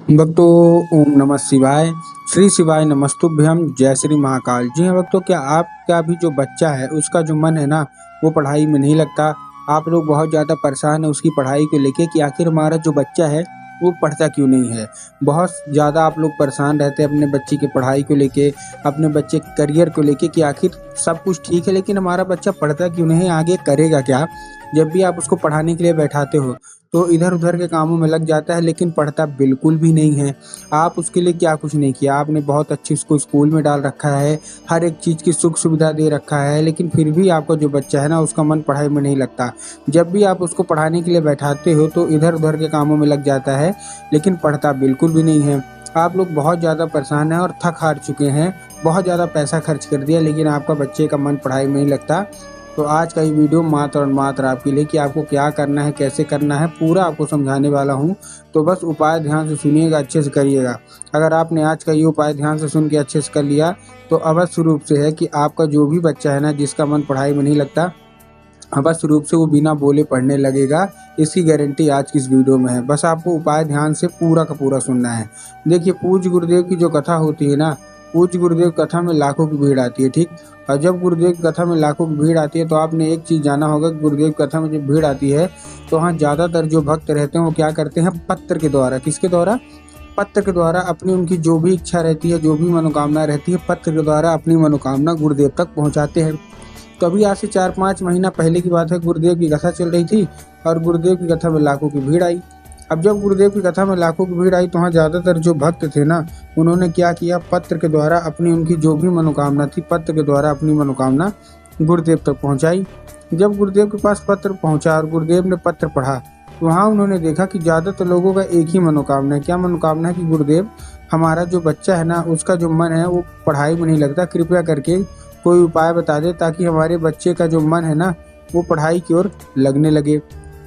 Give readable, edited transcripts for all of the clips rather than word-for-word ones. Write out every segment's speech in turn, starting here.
भक्तों, ओम नमः शिवाय। श्री शिवाय नमस्तुभ्यम। जय श्री महाकाल। जी हाँ भक्तों, क्या आपका भी जो बच्चा है उसका जो मन है ना वो पढ़ाई में नहीं लगता। आप लोग बहुत ज़्यादा परेशान है उसकी पढ़ाई को लेके कि आखिर हमारा जो बच्चा है वो पढ़ता क्यों नहीं है। बहुत ज़्यादा आप लोग परेशान रहते हैं अपने बच्चे की पढ़ाई को लेके, अपने बच्चे के करियर को लेके कि आखिर सब कुछ ठीक है लेकिन हमारा बच्चा पढ़ता क्यों नहीं है, आगे करेगा क्या। जब भी आप उसको पढ़ाने के लिए बैठाते हो तो इधर उधर के कामों में लग जाता है लेकिन पढ़ता बिल्कुल भी नहीं है। आप उसके लिए क्या कुछ नहीं किया, आपने बहुत अच्छी उसको स्कूल में डाल रखा है, हर एक चीज़ की सुख सुविधा दे रखा है, लेकिन फिर भी आपका जो बच्चा है ना उसका मन पढ़ाई में नहीं लगता। जब भी आप उसको पढ़ाने के लिए बैठाते हो तो इधर उधर के कामों में लग जाता है लेकिन पढ़ता बिल्कुल भी नहीं है। आप लोग बहुत ज़्यादा परेशान हैं और थक हार चुके हैं, बहुत ज़्यादा पैसा खर्च कर दिया लेकिन आपका बच्चे का मन पढ़ाई में नहीं लगता। तो आज का ये वीडियो मात्र और मात्र आपके लिए कि आपको क्या करना है, कैसे करना है, पूरा आपको समझाने वाला हूँ। तो बस उपाय ध्यान से सुनिएगा, अच्छे से करिएगा। अगर आपने आज का ये उपाय ध्यान से सुन के अच्छे से कर लिया तो अवश्य रूप से है कि आपका जो भी बच्चा है ना जिसका मन पढ़ाई में नहीं लगता, अवश्य रूप से वो बिना बोले पढ़ने लगेगा। इसकी गारंटी आज की इस वीडियो में है। बस आपको उपाय ध्यान से पूरा का पूरा सुनना है। देखिए, पूज्य गुरुदेव की जो कथा होती है ना, पूज्य गुरुदेव कथा में लाखों की भीड़ आती है, ठीक। और जब गुरुदेव की कथा में लाखों की भीड़ आती है तो आपने एक चीज़ जाना होगा कि गुरुदेव की कथा में जब भीड़ आती है तो वहाँ ज़्यादातर जो भक्त रहते हैं वो क्या करते हैं, पत्र के द्वारा, किसके द्वारा, पत्र के द्वारा अपनी उनकी जो भी इच्छा रहती है, जो भी मनोकामना रहती है, पत्र के द्वारा अपनी मनोकामना गुरुदेव तक पहुँचाते हैं। तो अभी आज से 4-5 महीना पहले की बात है, गुरुदेव की कथा चल रही थी और गुरुदेव की कथा में लाखों की भीड़ आई। अब जब गुरुदेव की कथा में लाखों की भीड़ आई तो वहाँ ज़्यादातर जो भक्त थे ना उन्होंने क्या किया, पत्र के द्वारा अपनी उनकी जो भी मनोकामना थी, पत्र के द्वारा अपनी मनोकामना गुरुदेव तक पहुँचाई। जब गुरुदेव के पास पत्र पहुँचा और गुरुदेव ने पत्र पढ़ा तो वहाँ उन्होंने देखा कि ज़्यादातर लोगों का एक ही मनोकामना है। क्या मनोकामना है कि गुरुदेव, हमारा जो बच्चा है ना उसका जो मन है वो पढ़ाई में नहीं लगता, कृपया करके कोई उपाय बता दे ताकि हमारे बच्चे का जो मन है ना वो पढ़ाई की ओर लगने लगे।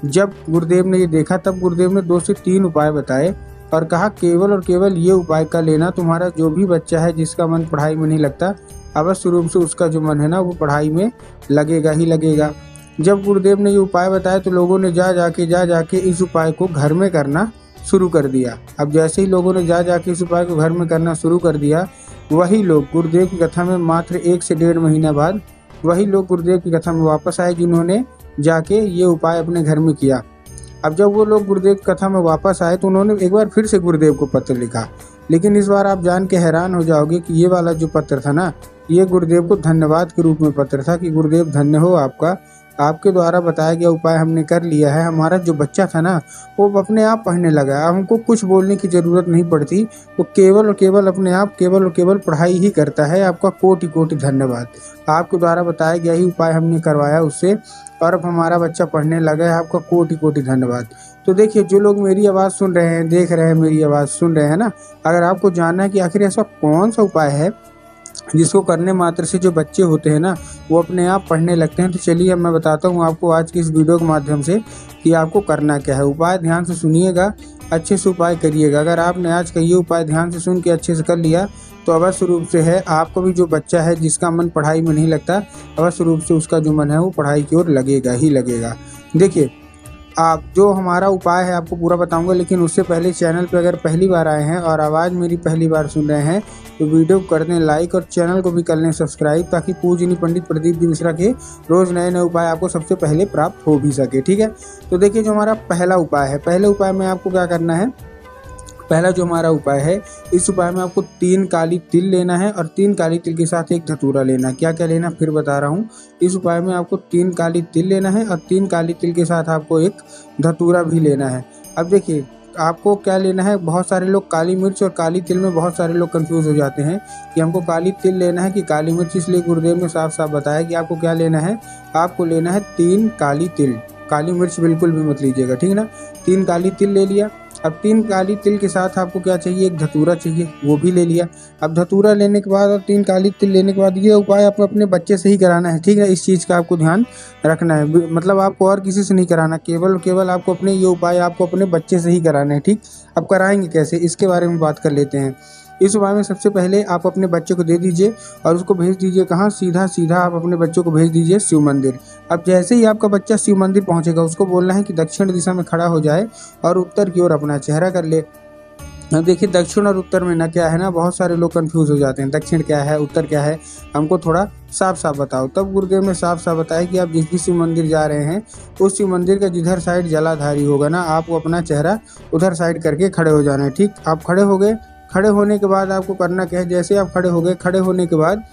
जब गुरुदेव ने ये देखा तब गुरुदेव ने 2 से 3 उपाय बताए और कहा केवल और केवल ये उपाय कर लेना, तुम्हारा जो भी बच्चा है जिसका मन पढ़ाई में नहीं लगता, अवश्य रूप से उसका जो मन है ना वो पढ़ाई में लगेगा ही लगेगा। जब गुरुदेव ने ये उपाय बताया तो लोगों ने जा जाके इस उपाय को घर में करना शुरू कर दिया। अब जैसे ही लोगों ने जा जाके इस उपाय को घर में करना शुरू कर दिया, वही लोग गुरुदेव की कथा में मात्र 1 से 1.5 महीना बाद वही लोग गुरुदेव की कथा में वापस आए जिन्होंने जाके ये उपाय अपने घर में किया। अब जब वो लोग गुरुदेव की कथा में वापस आए तो उन्होंने एक बार फिर से गुरुदेव को पत्र लिखा, लेकिन इस बार आप जान के हैरान हो जाओगे कि ये वाला जो पत्र था ना ये गुरुदेव को धन्यवाद के रूप में पत्र था कि गुरुदेव धन्य हो आपका, आपके द्वारा बताया गया उपाय हमने कर लिया है। हमारा जो बच्चा था ना वो अपने आप पढ़ने लगा है, अब हमको कुछ बोलने की ज़रूरत नहीं पड़ती, वो केवल और केवल अपने आप केवल और केवल पढ़ाई ही करता है। आपका कोटि कोटि धन्यवाद। आपके द्वारा बताया गया ही उपाय हमने करवाया उससे और अब हमारा बच्चा पढ़ने लगा है। आपका कोटि कोटि धन्यवाद। तो देखिए, जो लोग मेरी आवाज़ सुन रहे हैं, देख रहे हैं, मेरी आवाज़ सुन रहे हैं ना, अगर आपको जानना है कि आखिर ऐसा कौन सा उपाय है जिसको करने मात्र से जो बच्चे होते हैं ना वो अपने आप पढ़ने लगते हैं, तो चलिए अब मैं बताता हूँ आपको आज की इस वीडियो के माध्यम से कि आपको करना क्या है। उपाय ध्यान से सुनिएगा, अच्छे से उपाय करिएगा। अगर आपने आज का ये उपाय ध्यान से सुन के अच्छे से कर लिया तो अवश्य रूप से है आपका भी जो बच्चा है जिसका मन पढ़ाई में नहीं लगता, अवश्य रूप से उसका जो मन है वो पढ़ाई की ओर लगेगा ही लगेगा। देखिए, आप जो हमारा उपाय है आपको पूरा बताऊंगा, लेकिन उससे पहले चैनल पे अगर पहली बार आए हैं और आवाज़ मेरी पहली बार सुन रहे हैं तो वीडियो को कर दें लाइक और चैनल को भी कर लें सब्सक्राइब, ताकि पूजनीय पंडित प्रदीप जी मिश्रा के रोज़ नए नए उपाय आपको सबसे पहले प्राप्त हो भी सके, ठीक है। तो देखिए, जो हमारा पहला उपाय है, पहले उपाय में आपको क्या करना है, पहला जो हमारा उपाय है, इस उपाय में आपको 3 काली तिल लेना है और 3 काली तिल के साथ एक धतूरा लेना है। क्या क्या लेना फिर बता रहा हूँ। इस उपाय में आपको 3 काली तिल लेना है और 3 काली तिल के साथ आपको एक धतूरा भी लेना है। अब देखिए, आपको क्या लेना है, बहुत सारे लोग काली मिर्च और काली तिल में बहुत सारे लोग कंफ्यूज हो जाते हैं कि हमको काली तिल लेना है कि काली मिर्च, इसलिए गुरुदेव ने साफ साफ बताया कि आपको क्या लेना है, आपको लेना है 3 काली तिल। काली मिर्च बिल्कुल भी मत लीजिएगा, ठीक है ना। 3 काली तिल ले लिया। अब 3 काली तिल के साथ आपको क्या चाहिए, एक धतूरा चाहिए, वो भी ले लिया। अब धतूरा लेने के बाद और 3 काली तिल लेने के बाद ये उपाय आपको अपने बच्चे से ही कराना है, ठीक है। इस चीज़ का आपको ध्यान रखना है, मतलब आपको और किसी से नहीं कराना, केवल केवल आपको अपने ये उपाय आपको अपने बच्चे से ही कराना है, ठीक। अब कराएंगे कैसे, इसके बारे में बात कर लेते हैं। इस उपाय में सबसे पहले आप अपने बच्चे को दे दीजिए और उसको भेज दीजिए कहाँ, सीधा सीधा आप अपने बच्चों को भेज दीजिए शिव मंदिर। अब जैसे ही आपका बच्चा शिव मंदिर पहुँचेगा उसको बोलना है कि दक्षिण दिशा में खड़ा हो जाए और उत्तर की ओर अपना चेहरा कर ले। अब देखिए दक्षिण और उत्तर में ना क्या है ना, बहुत सारे लोग कंफ्यूज हो जाते हैं, दक्षिण क्या है उत्तर क्या है, हमको थोड़ा साफ साफ बताओ। तब गुरुदेव ने साफ साफ बताया कि आप जिस भी शिव मंदिर जा रहे हैं उस शिव मंदिर का जिधर साइड जलाधारी होगा ना, आपको अपना चेहरा उधर साइड करके खड़े हो जाना है। ठीक, आप खड़े हो गए, खड़े होने के बाद आपको करना क्या है, जैसे आप खड़े हो गए, खड़े होने के बाद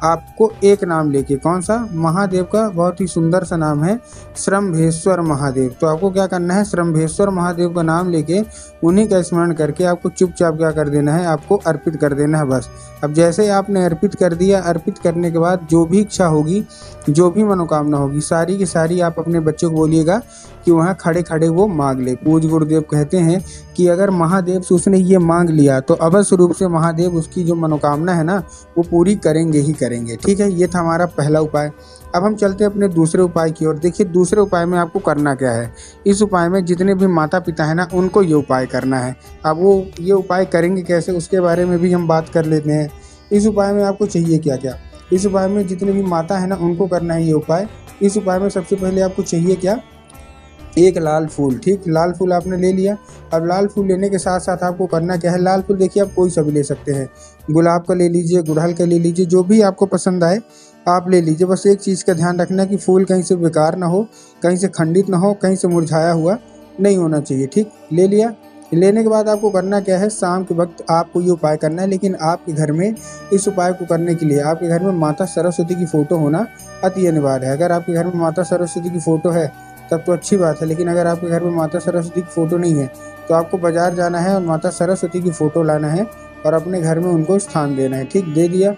आपको एक नाम लेके, कौन सा, महादेव का बहुत ही सुंदर सा नाम है श्रम्भेश्वर महादेव। तो आपको क्या करना है, श्रम्भेश्वर महादेव का नाम लेके उन्हीं का स्मरण करके आपको चुपचाप क्या कर देना है, आपको अर्पित कर देना है बस। अब जैसे ही आपने अर्पित कर दिया, अर्पित करने के बाद जो भी इच्छा होगी, जो भी मनोकामना होगी, सारी की सारी आप अपने बच्चों को बोलिएगा कि वहाँ खड़े खड़े वो मांग ले। पूज्य गुरुदेव कहते हैं कि अगर महादेव से उसने ये मांग लिया तो अवश्य रूप से महादेव उसकी जो मनोकामना है ना वो पूरी करेंगे ही करेंगे। ठीक है, ये था हमारा पहला उपाय। अब हम चलते हैं अपने दूसरे उपाय की ओर। देखिए दूसरे उपाय में आपको करना क्या है, इस उपाय में जितने भी माता पिता है ना उनको ये उपाय करना है। अब वो ये उपाय करेंगे कैसे उसके बारे में भी हम बात कर लेते हैं। इस उपाय में आपको चाहिए क्या क्या, इस उपाय में जितने भी माता है ना उनको करना है ये उपाय। इस उपाय में सबसे पहले आपको चाहिए क्या, एक लाल फूल। ठीक, लाल फूल आपने ले लिया। अब लाल फूल लेने के साथ साथ आपको करना क्या है, लाल फूल देखिए आप कोई सा भी ले सकते हैं, गुलाब का ले लीजिए, गुड़हल का ले लीजिए, जो भी आपको पसंद आए आप ले लीजिए। बस एक चीज़ का ध्यान रखना कि फूल कहीं से बेकार ना हो, कहीं से खंडित ना हो, कहीं से मुरझाया हुआ नहीं होना चाहिए। ठीक, ले लिया। लेने के बाद आपको करना क्या है, शाम के वक्त आपको ये उपाय करना है। लेकिन आपके घर में इस उपाय को करने के लिए आपके घर में माता सरस्वती की फ़ोटो होना अति अनिवार्य है। अगर आपके घर में माता सरस्वती की फ़ोटो है तब तो अच्छी बात है, लेकिन अगर आपके घर में माता सरस्वती की फ़ोटो नहीं है तो आपको बाज़ार जाना है और माता सरस्वती की फ़ोटो लाना है और अपने घर में उनको स्थान देना है। ठीक, दे दिया।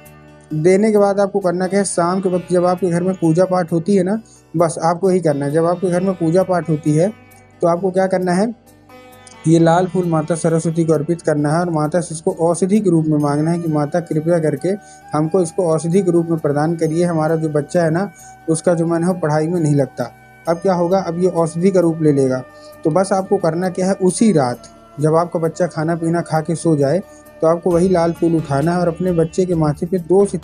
देने के बाद आपको करना क्या है, शाम के वक्त जब आपके घर में पूजा पाठ होती है ना, बस आपको यही करना है। जब आपके घर में पूजा पाठ होती है तो आपको क्या करना है, ये लाल फूल माता सरस्वती को अर्पित करना है और माता से इसको औषधि के रूप में मांगना है कि माता कृपया करके हमको इसको औषधि के रूप में प्रदान करिए, हमारा जो बच्चा है ना उसका जो मन है वो पढ़ाई में नहीं लगता। अब क्या होगा, अब ये औषधि का रूप ले लेगा। तो बस आपको करना क्या है, उसी रात जब आपका बच्चा खाना पीना खा के सो जाए तो आपको वही लाल फूल उठाना है और अपने बच्चे के माथे पे 2 से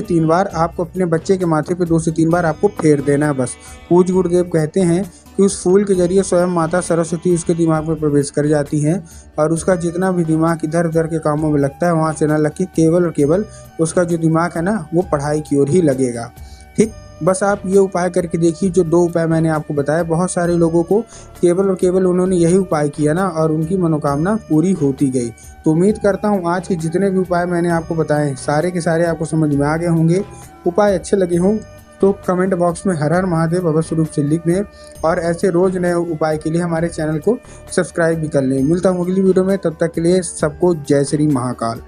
3 बार आपको अपने बच्चे के माथे पे 2 से 3 बार आपको फेर देना है बस। पूज्य गुरुदेव कहते हैं कि उस फूल के जरिए स्वयं माता सरस्वती उसके दिमाग में प्रवेश कर जाती हैं और उसका जितना भी दिमाग इधर उधर के कामों में लगता है वहाँ से ना लग के केवल और केवल उसका जो दिमाग है ना वो पढ़ाई की ओर ही लगेगा। ठीक, बस आप ये उपाय करके देखिए। जो 2 उपाय मैंने आपको बताया, बहुत सारे लोगों को केवल और केवल उन्होंने यही उपाय किया ना और उनकी मनोकामना पूरी होती गई। तो उम्मीद करता हूँ आज के जितने भी उपाय मैंने आपको बताए सारे के सारे आपको समझ में आ गए होंगे। उपाय अच्छे लगे हों तो कमेंट बॉक्स में हर हर महादेव अवश्य रूप से लिख दें और ऐसे रोज नए उपाय के लिए हमारे चैनल को सब्सक्राइब भी कर लें। मिलता हूँ अगली वीडियो में, तब तक के लिए सबको जय श्री महाकाल।